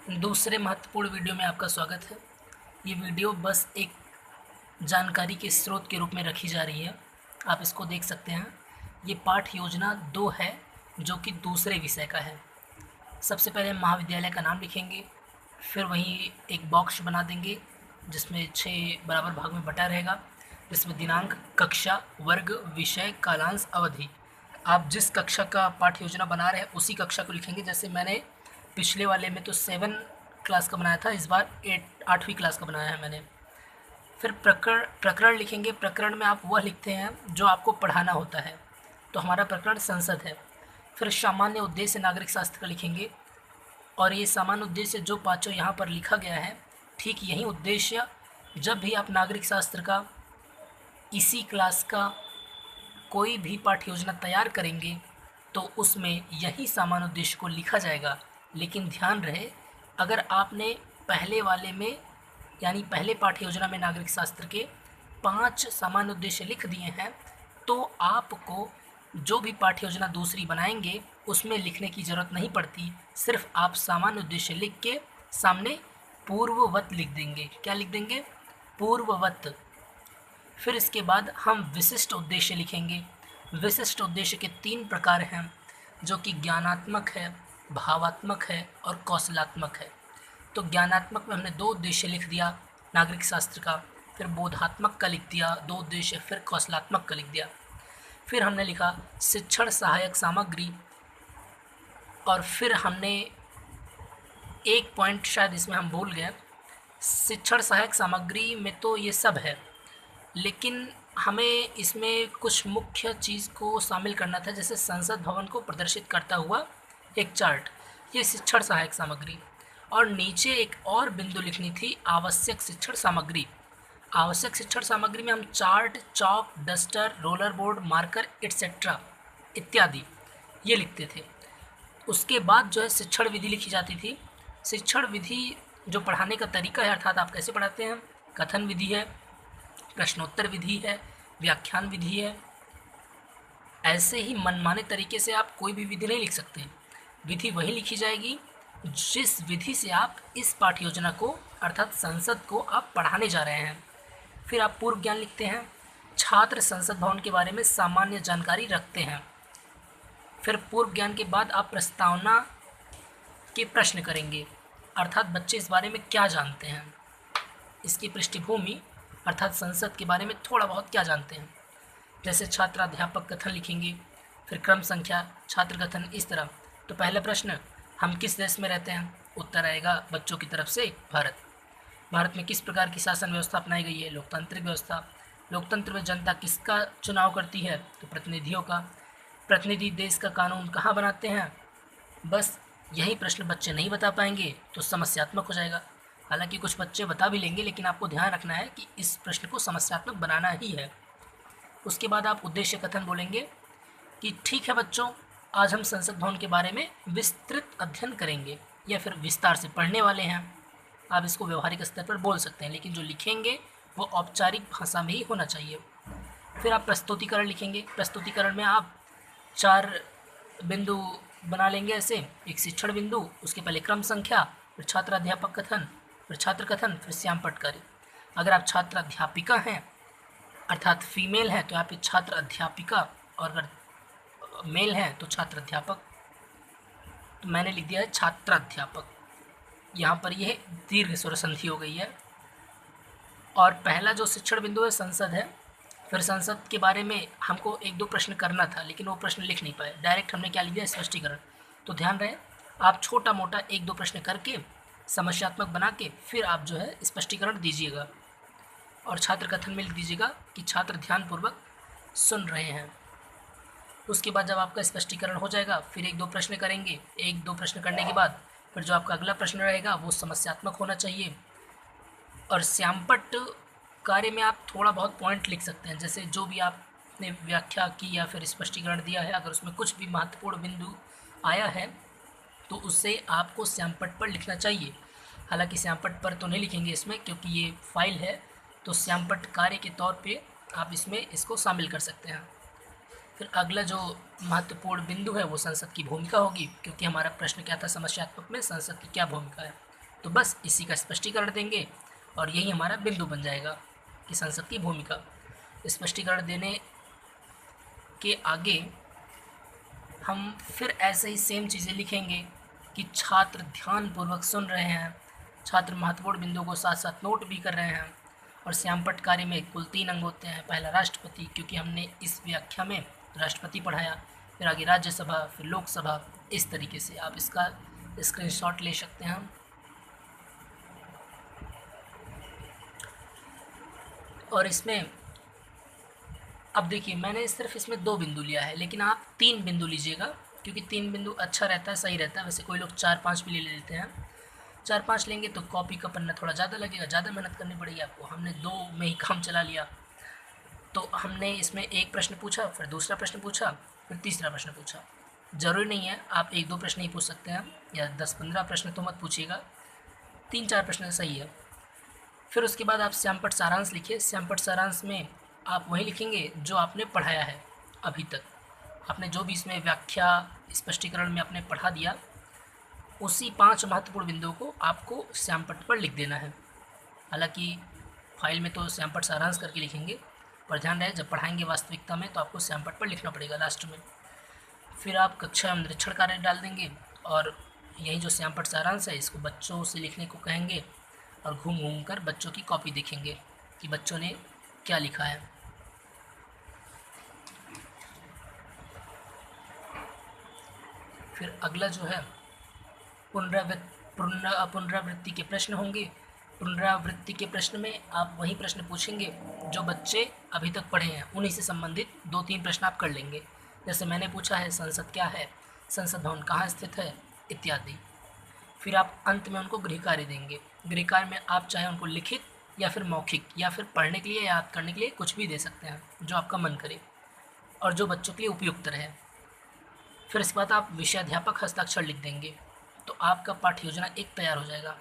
दूसरे महत्वपूर्ण वीडियो में आपका स्वागत है। ये वीडियो बस एक जानकारी के स्रोत के रूप में रखी जा रही है। आप इसको देख सकते हैं। ये पाठ योजना 2 है जो कि दूसरे विषय का है। सबसे पहले महाविद्यालय का नाम लिखेंगे, फिर वहीं एक बॉक्स बना देंगे जिसमें 6 बराबर भाग में बटा रहेगा, जिसमें दिनांक, कक्षा, वर्ग, विषय, कालांश, अवधि। आप जिस कक्षा का पाठ योजना बना रहे हैं उसी कक्षा को लिखेंगे। जैसे मैंने पिछले वाले में तो 7 क्लास का बनाया था, इस बार 8वीं क्लास का बनाया है मैंने। फिर प्रकरण लिखेंगे। प्रकरण में आप वह लिखते हैं जो आपको पढ़ाना होता है, तो हमारा प्रकरण संसद है। फिर सामान्य उद्देश्य नागरिक शास्त्र का लिखेंगे, और ये सामान्य उद्देश्य जो पाँचों यहाँ पर लिखा गया है, ठीक यही उद्देश्य जब भी आप नागरिक शास्त्र का इसी क्लास का कोई भी पाठ्य योजना तैयार करेंगे तो उसमें यही सामान्य उद्देश्य को लिखा जाएगा। लेकिन ध्यान रहे, अगर आपने पहले वाले में यानी पहले पाठ्य योजना में नागरिक शास्त्र के 5 सामान्य उद्देश्य लिख दिए हैं, तो आपको जो भी पाठ्य योजना दूसरी बनाएंगे उसमें लिखने की ज़रूरत नहीं पड़ती। सिर्फ आप सामान्य उद्देश्य लिख के सामने पूर्ववत लिख देंगे। क्या लिख देंगे? पूर्ववत। फिर इसके बाद हम विशिष्ट उद्देश्य लिखेंगे। विशिष्ट उद्देश्य के 3 प्रकार हैं, जो कि ज्ञानात्मक है, भावात्मक है और कौशलात्मक है। तो ज्ञानात्मक में हमने 2 उद्देश्य लिख दिया नागरिक शास्त्र का, फिर बोधात्मक का लिख दिया 2 उद्देश्य, फिर कौशलात्मक का लिख दिया। फिर हमने लिखा शिक्षण सहायक सामग्री, और फिर हमने एक पॉइंट शायद इसमें हम भूल गए। शिक्षण सहायक सामग्री में तो ये सब है, लेकिन हमें इसमें कुछ मुख्य चीज़ को शामिल करना था, जैसे संसद भवन को प्रदर्शित करता हुआ एक चार्ट, ये शिक्षण सहायक सामग्री। और नीचे एक और बिंदु लिखनी थी, आवश्यक शिक्षण सामग्री। आवश्यक शिक्षण सामग्री में हम chart, chalk, duster, roller board, marker etcetera इत्यादि ये लिखते थे। उसके बाद जो है शिक्षण विधि लिखी जाती थी। शिक्षण विधि जो पढ़ाने का तरीका है, अर्थात आप कैसे पढ़ाते हैं, कथन विधि है, प्रश्नोत्तर विधि है, व्याख्यान विधि है। ऐसे ही मनमाने तरीके से आप कोई भी विधि नहीं लिख सकते। विधि वही लिखी जाएगी जिस विधि से आप इस पाठ्य योजना को अर्थात संसद को आप पढ़ाने जा रहे हैं। फिर आप पूर्व ज्ञान लिखते हैं। छात्र संसद भवन के बारे में सामान्य जानकारी रखते हैं। फिर पूर्व ज्ञान के बाद आप प्रस्तावना के प्रश्न करेंगे, अर्थात बच्चे इस बारे में क्या जानते हैं, इसकी पृष्ठभूमि अर्थात संसद के बारे में थोड़ा बहुत क्या जानते हैं। जैसे छात्र अध्यापक कथन लिखेंगे, फिर क्रम संख्या, छात्र कथन, इस तरह। तो पहला प्रश्न, हम किस देश में रहते हैं? उत्तर आएगा बच्चों की तरफ से भारत। भारत में किस प्रकार की शासन व्यवस्था अपनाई गई है? लोकतांत्रिक व्यवस्था। लोकतंत्र में जनता किसका चुनाव करती है? तो प्रतिनिधियों का। प्रतिनिधि देश का कानून कहाँ बनाते हैं? बस यही प्रश्न बच्चे नहीं बता पाएंगे तो समस्यात्मक हो जाएगा। हालांकि कुछ बच्चे बता भी लेंगे, लेकिन आपको ध्यान रखना है कि इस प्रश्न को समस्यात्मक बनाना ही है। उसके बाद आप उद्देश्य कथन बोलेंगे कि ठीक है बच्चों, आज हम संसद भवन के बारे में विस्तृत अध्ययन करेंगे, या फिर विस्तार से पढ़ने वाले हैं। आप इसको व्यवहारिक स्तर पर बोल सकते हैं, लेकिन जो लिखेंगे वो औपचारिक भाषा में ही होना चाहिए। फिर आप प्रस्तुतिकरण लिखेंगे। प्रस्तुतिकरण में आप 4 बिंदु बना लेंगे ऐसे, एक शिक्षण बिंदु, उसके पहले क्रम संख्या, फिर छात्र अध्यापक कथन, फिर छात्र कथन, फिर श्याम पटकारी। अगर आप छात्र अध्यापिका हैं अर्थात फीमेल हैं तो आप छात्र अध्यापिका, और अगर मेल हैं तो छात्र अध्यापक। तो मैंने लिख दिया है छात्र अध्यापक। यहाँ पर यह दीर्घ स्वर संधि हो गई है। और पहला जो शिक्षण बिंदु है संसद है। फिर संसद के बारे में हमको 1-2 प्रश्न करना था, लेकिन वो प्रश्न लिख नहीं पाए, डायरेक्ट हमने क्या लिख दिया, स्पष्टीकरण। तो ध्यान रहे, आप छोटा मोटा 1-2 प्रश्न करके समस्यात्मक बना के फिर आप जो है स्पष्टीकरण दीजिएगा, और छात्र कथन में लिख दीजिएगा कि छात्र ध्यानपूर्वक सुन रहे हैं। उसके बाद जब आपका स्पष्टीकरण हो जाएगा, फिर 1-2 प्रश्न करेंगे। 1-2 प्रश्न करने के बाद फिर जो आपका अगला प्रश्न रहेगा वो समस्यात्मक होना चाहिए। और श्यामपट्ट कार्य में आप थोड़ा बहुत पॉइंट लिख सकते हैं, जैसे जो भी आपने व्याख्या की या फिर स्पष्टीकरण दिया है, अगर उसमें कुछ भी महत्वपूर्ण बिंदु आया है तो उससे आपको श्यामपट्ट पर लिखना चाहिए। हालांकि श्यामपट्ट पर तो नहीं लिखेंगे इसमें, क्योंकि ये फाइल है, तो श्यामपट्ट कार्य के तौर पे आप इसमें इसको शामिल कर सकते हैं। फिर अगला जो महत्वपूर्ण बिंदु है वो संसद की भूमिका होगी, क्योंकि हमारा प्रश्न क्या था समस्यात्मक में, संसद की क्या भूमिका है। तो बस इसी का स्पष्टीकरण देंगे और यही हमारा बिंदु बन जाएगा कि संसद की भूमिका। स्पष्टीकरण देने के आगे हम फिर ऐसे ही सेम चीज़ें लिखेंगे कि छात्र ध्यानपूर्वक सुन रहे हैं, छात्र महत्वपूर्ण बिंदुओं को साथ साथ नोट भी कर रहे हैं। और श्यामपट्ट कार्य में कुल 3 अंग होते हैं। पहला राष्ट्रपति, क्योंकि हमने इस व्याख्या में राष्ट्रपति पढ़ाया, फिर आगे राज्यसभा, फिर लोकसभा। इस तरीके से आप इसका स्क्रीनशॉट ले सकते हैं। और इसमें अब देखिए, मैंने सिर्फ इसमें 2 बिंदु लिया है, लेकिन आप 3 बिंदु लीजिएगा, क्योंकि 3 बिंदु अच्छा रहता है, सही रहता है। वैसे कोई लोग 4-5 भी ले लेते हैं। 4-5 लेंगे तो कॉपी का पन्ना थोड़ा ज़्यादा लगेगा, ज़्यादा मेहनत करनी पड़ेगी आपको। हमने 2 में ही काम चला लिया। तो हमने इसमें एक प्रश्न पूछा, फिर दूसरा प्रश्न पूछा, फिर तीसरा प्रश्न पूछा। ज़रूरी नहीं है आप 1-2 प्रश्न ही पूछ सकते हैं, या 10-15 प्रश्न तो मत पूछिएगा, 3-4 प्रश्न सही है। फिर उसके बाद आप श्यामपट्ट सारांश लिखिए। श्यामपट्ट सारांश में आप वही लिखेंगे जो आपने पढ़ाया है अभी तक। आपने जो भी इसमें व्याख्या स्पष्टीकरण में आपने पढ़ा दिया, उसी 5 महत्वपूर्ण बिंदुओं को आपको श्यामपट्ट पर लिख देना है। हालांकि फाइल में तो श्यामपट्ट सारांश करके लिखेंगे, पर ध्यान रहे जब पढ़ाएंगे वास्तविकता में तो आपको श्यामपट्ट पर लिखना पड़ेगा लास्ट में। फिर आप कक्षा में निरीक्षण कार्य डाल देंगे और यही जो श्यामपट्ट सारांश है इसको बच्चों से लिखने को कहेंगे और घूम घूम कर बच्चों की कॉपी देखेंगे कि बच्चों ने क्या लिखा है। फिर अगला जो है पुनरावृत्ति के प्रश्न होंगे। पुनरावृत्ति के प्रश्न में आप वही प्रश्न पूछेंगे जो बच्चे अभी तक पढ़े हैं, उन्हीं से संबंधित 2-3 प्रश्न आप कर लेंगे। जैसे मैंने पूछा है संसद क्या है, संसद भवन कहाँ स्थित है, इत्यादि। फिर आप अंत में उनको गृह कार्य देंगे। गृह कार्य में आप चाहे उनको लिखित या फिर मौखिक या फिर पढ़ने के लिए, याद करने के लिए कुछ भी दे सकते हैं, जो आपका मन करे और जो बच्चों के लिए उपयुक्त रहे। फिर इसके बाद आप विषयाध्यापक हस्ताक्षर लिख देंगे, तो आपका पाठ्य योजना 1 तैयार हो जाएगा।